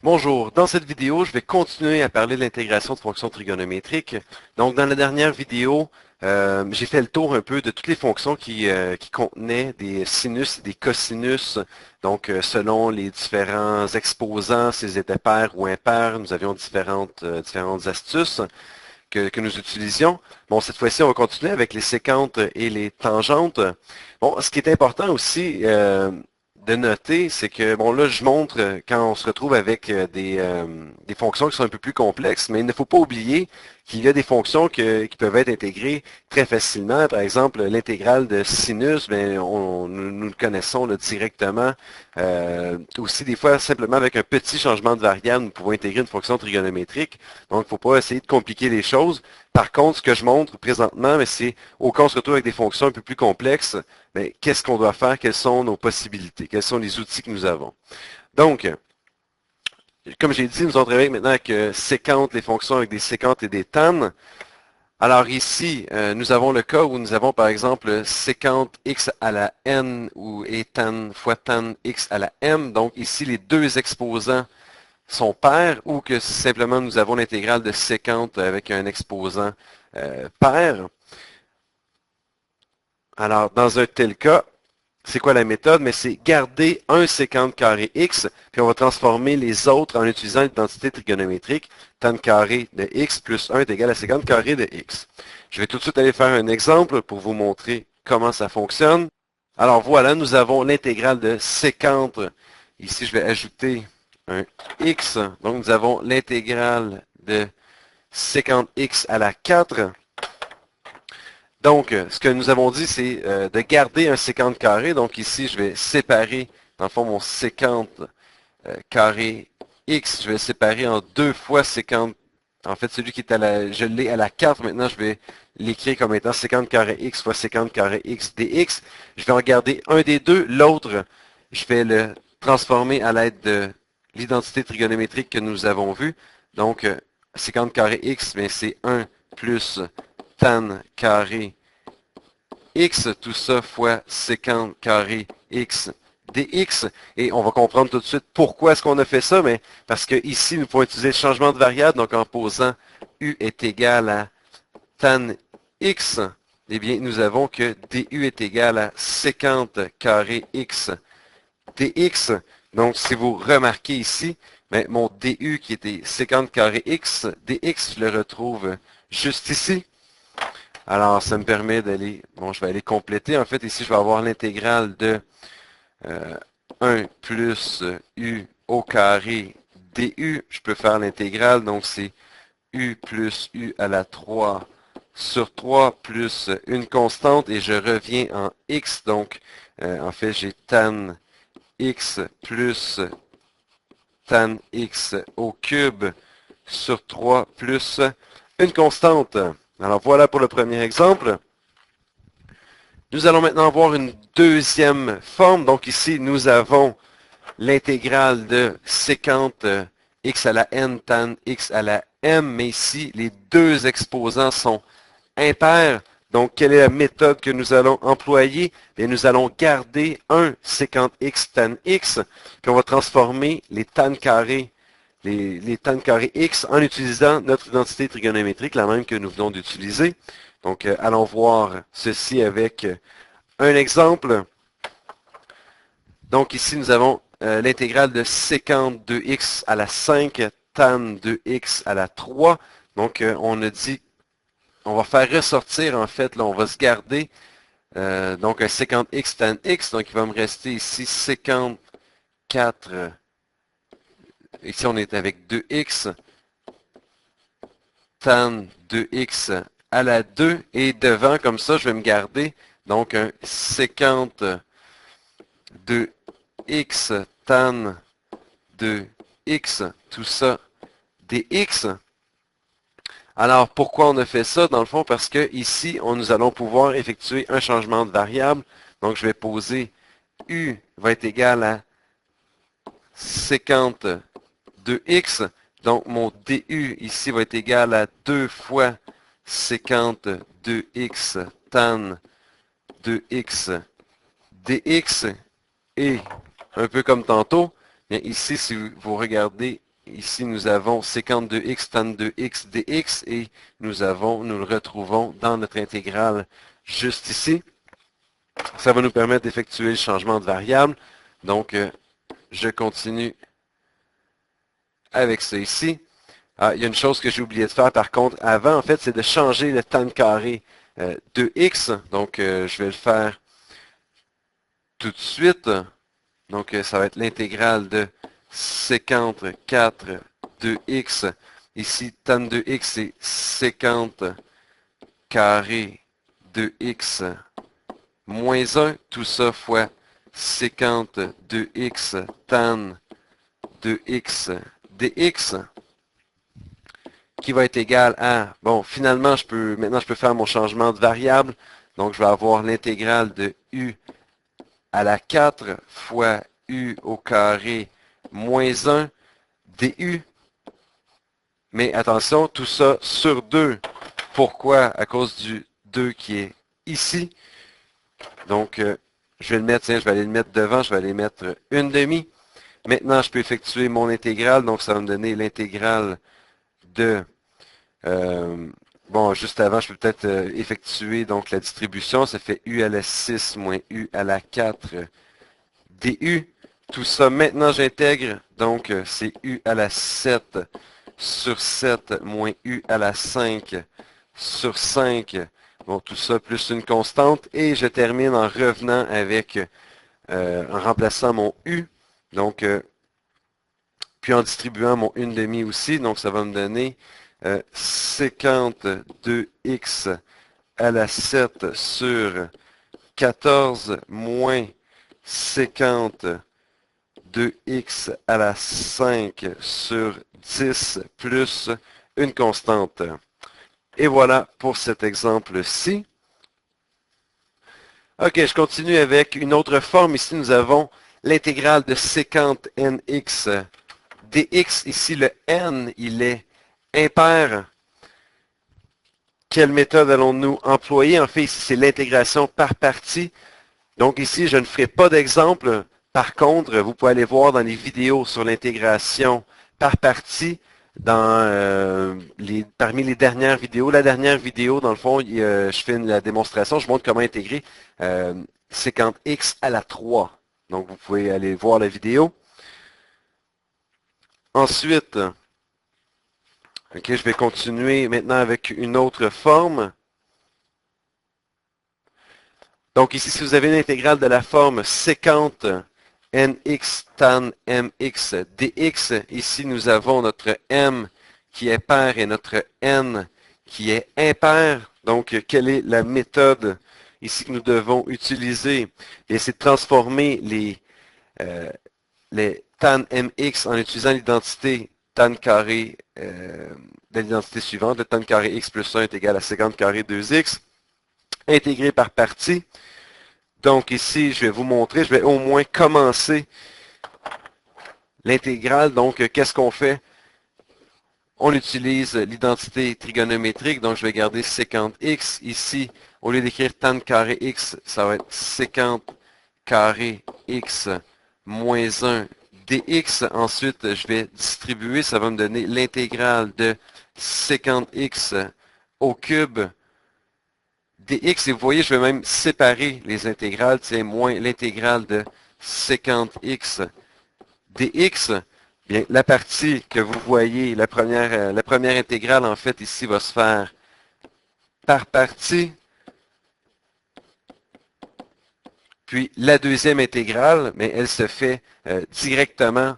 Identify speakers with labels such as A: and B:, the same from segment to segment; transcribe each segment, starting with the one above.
A: Bonjour, dans cette vidéo, je vais continuer à parler de l'intégration de fonctions trigonométriques. Donc, dans la dernière vidéo, j'ai fait le tour un peu de toutes les fonctions qui contenaient des sinus et des cosinus. Donc, selon les différents exposants, s'ils étaient pairs ou impairs, nous avions différentes astuces que nous utilisions. Bon, cette fois-ci, on va continuer avec les séquentes et les tangentes. Bon, ce qui est important aussi, de noter, c'est que, bon, là, je montre quand on se retrouve avec des fonctions qui sont un peu plus complexes, mais il ne faut pas oublier qu'il y a des fonctions qui peuvent être intégrées très facilement. Par exemple, l'intégrale de sinus, ben, nous le connaissons là, directement. Aussi, des fois, simplement avec un petit changement de variable, nous pouvons intégrer une fonction trigonométrique. Donc, il ne faut pas essayer de compliquer les choses. Par contre, ce que je montre présentement, mais c'est au cas où on se retrouve avec des fonctions un peu plus complexes, mais qu'est-ce qu'on doit faire? Quelles sont nos possibilités? Quels sont les outils que nous avons? Donc, comme j'ai dit, nous allons travailler maintenant avec séquentes, les fonctions avec des séquentes et des tan. Alors ici, nous avons le cas où nous avons par exemple séquente x à la n ou et tan fois tan x à la m. Donc ici, les deux exposants sont pairs ou que simplement nous avons l'intégrale de séquente avec un exposant pair. Alors, dans un tel cas, c'est quoi la méthode? Mais c'est garder un séquente carré x, puis on va transformer les autres en utilisant l'identité trigonométrique. Tan carré de x plus 1 est égal à séquente carré de x. Je vais tout de suite aller faire un exemple pour vous montrer comment ça fonctionne. Alors voilà, nous avons l'intégrale de séquente. Ici, je vais ajouter un x. Donc, nous avons l'intégrale de séquente x à la 4. Donc, ce que nous avons dit, c'est de garder un séquente carré. Donc ici, je vais séparer, dans le fond, mon séquente carré x, je vais le séparer en deux fois séquente. En fait, celui qui est je l'ai à la 4. Maintenant, je vais l'écrire comme étant séquente carré x fois séquente carré x dx. Je vais en garder un des deux. L'autre, je vais le transformer à l'aide de l'identité trigonométrique que nous avons vue. Donc, séquente carré x, mais c'est 1 plus tan carré x, tout ça fois séquente carré x dx. Et on va comprendre tout de suite pourquoi est-ce qu'on a fait ça, mais parce que ici, nous pouvons utiliser le changement de variable, donc en posant u est égal à tan x, eh bien, nous avons que du est égal à séquente carré x dx. Donc, si vous remarquez ici, mais mon du qui était séquente carré x dx, je le retrouve juste ici. Alors, ça me permet d'aller, bon, je vais aller compléter. En fait, ici, je vais avoir l'intégrale de 1 plus u au carré du. Je peux faire l'intégrale, donc c'est u plus u à la 3 sur 3 plus une constante et je reviens en x. Donc, en fait, j'ai tan x plus tan x au cube sur 3 plus une constante. Alors, voilà pour le premier exemple. Nous allons maintenant voir une deuxième forme. Donc ici, nous avons l'intégrale de séquente x à la n tan x à la m, mais ici, les deux exposants sont impairs. Donc, quelle est la méthode que nous allons employer? Bien, nous allons garder un séquente x tan x, puis on va transformer les tan carrés, les tan carrés x en utilisant notre identité trigonométrique, la même que nous venons d'utiliser. Donc, allons voir ceci avec un exemple. Donc ici, nous avons l'intégrale de séquente 2x à la 5 tan 2x à la 3. Donc, on a dit, on va faire ressortir, en fait, là, on va se garder donc un séquente x tan x. Donc, il va me rester ici séquente 4. Ici, on est avec 2x tan 2x à la 2. Et devant, comme ça, je vais me garder donc un séquente 2x tan de x, tout ça dx. Alors, pourquoi on a fait ça? Dans le fond, parce que ici, nous allons pouvoir effectuer un changement de variable. Donc, je vais poser u va être égal à séquente de x. Donc, mon du ici va être égal à 2 fois séquente de x tan de x dx. Et, un peu comme tantôt, bien ici, si vous regardez ici nous avons sécante de x tan de x dx et nous le retrouvons dans notre intégrale juste ici. Ça va nous permettre d'effectuer le changement de variable. Donc, je continue avec ça ici. Ah, il y a une chose que j'ai oublié de faire par contre avant, en fait, c'est de changer le tan carré de x. Donc, je vais le faire tout de suite. Donc, ça va être l'intégrale de sécante 4 de x. Ici, tan de x, c'est sécante carré de x moins 1. Tout ça fois sécante de x tan de x dx qui va être égal à, bon, finalement, maintenant je peux faire mon changement de variable. Donc, je vais avoir l'intégrale de u à la 4 fois u au carré moins 1 du. Mais attention, tout ça sur 2. Pourquoi? À cause du 2 qui est ici. Donc, je vais le mettre, tiens, je vais aller le mettre devant, je vais aller mettre une demi. Maintenant, je peux effectuer mon intégrale, donc ça va me donner l'intégrale de... bon, juste avant, je peux peut-être effectuer donc la distribution. Ça fait u à la 6 moins u à la 4 du. Tout ça, maintenant, j'intègre. Donc, c'est u à la 7 sur 7 moins u à la 5 sur 5. Bon, tout ça plus une constante. Et je termine en revenant avec, en remplaçant mon u. Donc, puis en distribuant mon 1 demi aussi. Donc, ça va me donner sécante de x à la 7 sur 14 moins sécante de x à la 5 sur 10 plus une constante. Et voilà pour cet exemple-ci. OK, je continue avec une autre forme. Ici, nous avons l'intégrale de sécante nx dx. Ici, le n, il est impair. Quelle méthode allons-nous employer? En fait, ici, c'est l'intégration par partie. Donc ici, je ne ferai pas d'exemple. Par contre, vous pouvez aller voir dans les vidéos sur l'intégration par partie, parmi les dernières vidéos. La dernière vidéo, dans le fond, je fais la démonstration, je montre comment intégrer sécante x à la 3. Donc, vous pouvez aller voir la vidéo. Ensuite, ok, je vais continuer maintenant avec une autre forme. Donc ici, si vous avez une intégrale de la forme sécante nx tan mx dx, ici nous avons notre m qui est pair et notre n qui est impair. Donc, quelle est la méthode ici que nous devons utiliser? C'est de transformer les tan mx en utilisant l'identité tan carré de l'identité suivante. Le tan carré x plus 1 est égal à sécante carré 2x, intégré par partie. Donc ici, je vais vous montrer, je vais au moins commencer l'intégrale. Donc, qu'est-ce qu'on fait? On utilise l'identité trigonométrique, donc je vais garder sécante x. Ici, au lieu d'écrire tan carré x, ça va être sécante carré x moins 1 dx. Ensuite, je vais distribuer, ça va me donner l'intégrale de sécante x au cube dx. Et vous voyez, je vais même séparer les intégrales, c'est moins l'intégrale de sécante x dx. Bien, la partie que vous voyez, la première intégrale, en fait, ici, va se faire par partie. Puis, la deuxième intégrale, mais elle se fait directement.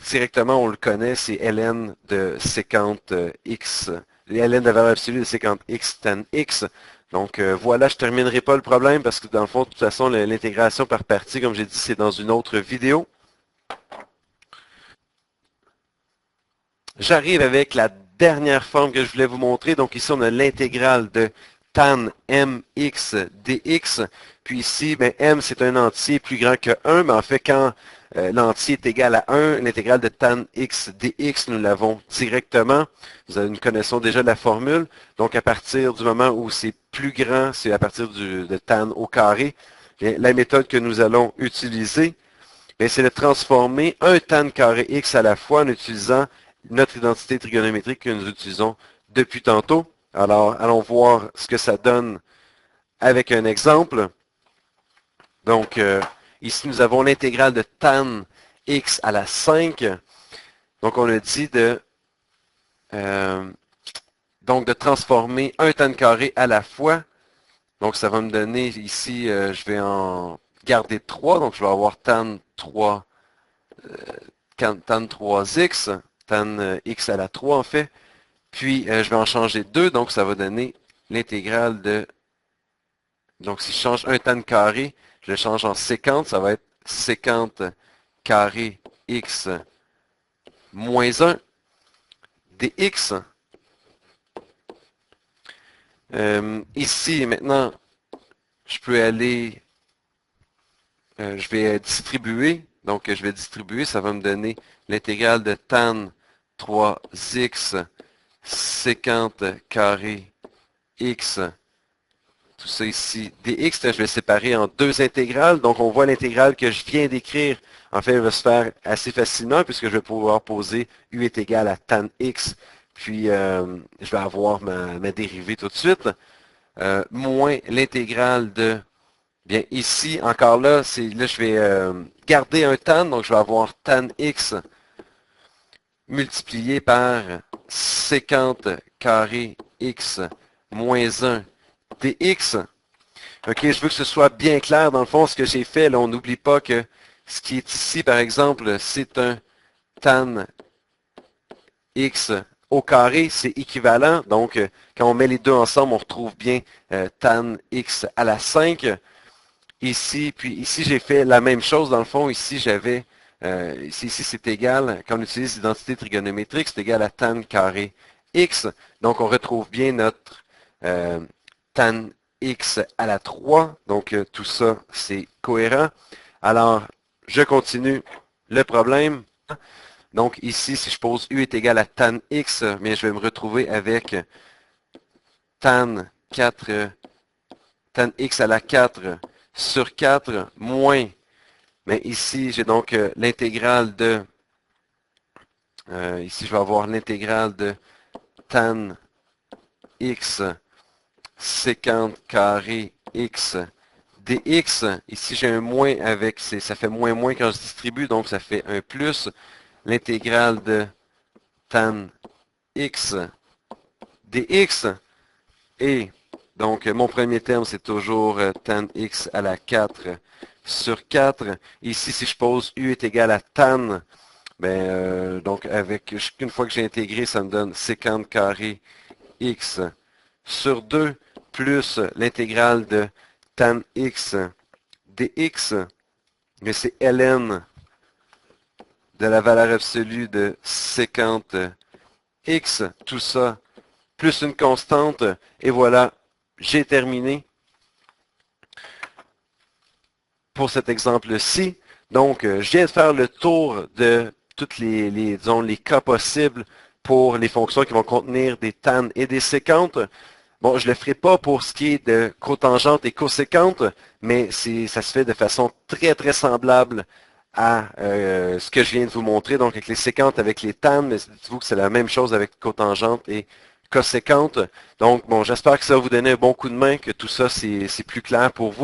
A: Directement, on le connaît, c'est ln de sécante x. Ln de la valeur absolue de sécante x tan x. Donc, voilà, je ne terminerai pas le problème parce que, dans le fond, de toute façon, l'intégration par partie, comme j'ai dit, c'est dans une autre vidéo. J'arrive avec la dernière forme que je voulais vous montrer. Donc ici, on a l'intégrale de tan mx dx. Puis ici, ben, m, c'est un entier plus grand que 1. Mais en fait, quand l'entier est égal à 1, l'intégrale de tan x dx, nous l'avons directement. Nous connaissons déjà la formule. Donc à partir du moment où c'est plus grand, c'est à partir de tan au carré. Bien, la méthode que nous allons utiliser, bien, c'est de transformer un tan carré x à la fois en utilisant notre identité trigonométrique que nous utilisons depuis tantôt. Alors, allons voir ce que ça donne avec un exemple. Donc, ici, nous avons l'intégrale de tan x à la 5. Donc, on a dit donc de transformer un tan carré à la fois. Donc, ça va me donner ici, je vais en garder 3. Donc, je vais avoir tan 3, tan 3x, tan x à la 3 en fait. Puis, je vais en changer 2. Donc, ça va donner l'intégrale de... Donc, si je change un tan carré, je le change en séquente. Ça va être séquente carré x moins 1 dx. Ici, maintenant, je peux aller, je vais distribuer. Donc, je vais distribuer, ça va me donner l'intégrale de tan 3x séquente carré x, tout ça ici, dx. Je vais séparer en deux intégrales. Donc, on voit l'intégrale que je viens d'écrire. En fait, elle va se faire assez facilement puisque je vais pouvoir poser u est égal à tan x. Puis, je vais avoir ma dérivée tout de suite. Moins l'intégrale de... Bien, ici, encore là, là je vais garder un tan. Donc, je vais avoir tan x multiplié par séquente carré x moins 1 dx. OK, je veux que ce soit bien clair. Dans le fond, ce que j'ai fait, là, on n'oublie pas que ce qui est ici, par exemple, c'est un tan x au carré, c'est équivalent. Donc, quand on met les deux ensemble, on retrouve bien tan x à la 5. Ici, puis ici, j'ai fait la même chose. Dans le fond, ici, j'avais, ici, c'est égal, quand on utilise l'identité trigonométrique, c'est égal à tan carré x. Donc, on retrouve bien notre tan x à la 3. Donc, tout ça, c'est cohérent. Alors, je continue le problème. Donc, ici, si je pose u est égal à tan x, bien, je vais me retrouver avec tan 4, tan x à la 4 sur 4 moins, mais ici, j'ai donc l'intégrale de, ici, je vais avoir l'intégrale de tan x séquente carré x dx. Ici, j'ai un moins avec, ça fait moins quand je distribue, donc ça fait un plus. L'intégrale de tan x dx. Et donc, mon premier terme, c'est toujours tan x à la 4 sur 4. Ici, si je pose u est égal à tan, ben, donc une fois que j'ai intégré, ça me donne séquente carré x sur 2 plus l'intégrale de tan x dx, mais c'est ln de la valeur absolue de séquente x, tout ça, plus une constante, et voilà, j'ai terminé pour cet exemple-ci. Donc, je viens de faire le tour de tous disons, les cas possibles pour les fonctions qui vont contenir des tan et des séquentes. Bon, je ne le ferai pas pour ce qui est de cotangente et coséquente, mais ça se fait de façon très, très semblable à ce que je viens de vous montrer. Donc, avec les séquentes, avec les tan, mais dites-vous que c'est la même chose avec cotangente et coséquente. Donc, bon, j'espère que ça va vous donner un bon coup de main, que tout ça, c'est plus clair pour vous.